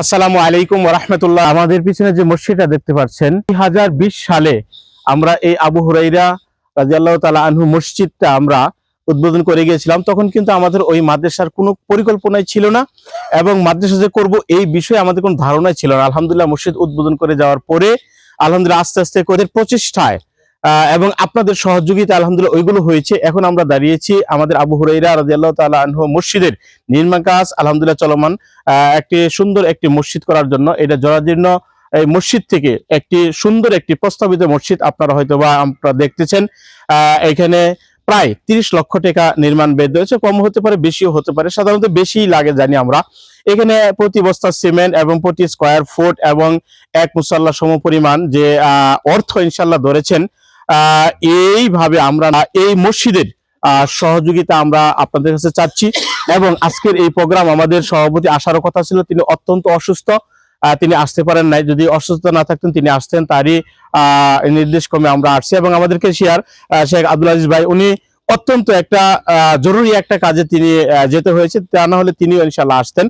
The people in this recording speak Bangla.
আসসালামু আলাইকুম ওয়া রাহমাতুল্লাহ। আমাদের পিছনে যে মসজিদটা দেখতে পাচ্ছেন, 2020 সালে আমরা এই আবু হুরাইরা রাদিয়াল্লাহু তাআলা আনহু মসজিদটা আমরা উদ্বোধন করে গিয়েছিলাম। তখন কিন্তু আমাদের ওই মাদ্রাসার কোনো পরিকল্পনাই ছিল না এবং মাদ্রাসা যে করব এই বিষয়ে আমাদের কোনো ধারণাই ছিল না। আলহামদুলিল্লাহ মসজিদ উদ্বোধন করে যাওয়ার পরে আলহামদুলিল্লাহ আস্তে আস্তে করে প্রচেষ্টায় এবং আপনাদের সহযোগিতা আলহামদুলিল্লাহ ওইগুলো হয়েছে। এখন আমরা দাঁড়িয়েছি আমাদের আবু হুরাইরা রাদিয়াল্লাহু তাআলা আনহু মসজিদের নির্মাণ কাজ আলহামদুলিল্লাহ চলমান। একটি সুন্দর একটি মসজিদ করার জন্য এটা জরাজীর্ণ এই মসজিদ থেকে একটি সুন্দর একটি প্রস্তাবিত মসজিদ আপনারা হয়তোবা আপনারা দেখতেছেন। এখানে প্রায় 30 লক্ষ টাকা নির্মাণ ব্যয় হয়েছে, কম হতে পারে বেশিও হতে পারে, সাধারণত বেশি লাগে জানি আমরা। এখানে প্রতি বস্তা সিমেন্ট এবং প্রতি স্কয়ার ফুট এবং এক মুসাল্লা সমপরিমাণ যে অর্থ ইনশাল্লাহ ধরেছেন, এইভাবে আমরা এই মসজিদের সহযোগিতা আমরা আপনাদের কাছে চাচ্ছি। এবং আজকের এই প্রোগ্রাম আমাদের সভাপতি আসারও কথা ছিল, তিনি অত্যন্ত অসুস্থ, তিনি আসতে পারেন নাই। যদি অসুস্থ না থাকতেন তিনি আসতেন, তারই নির্দেশ ক্রমে আমরা আসছি। এবং আমাদের কেশিয়ার শেখ আব্দুল আজিজ ভাই, উনি অত্যন্ত একটা জরুরি একটা কাজে তিনি যেতে হয়েছে, তা না হলে তিনিও ইনশাল্লাহ আসতেন।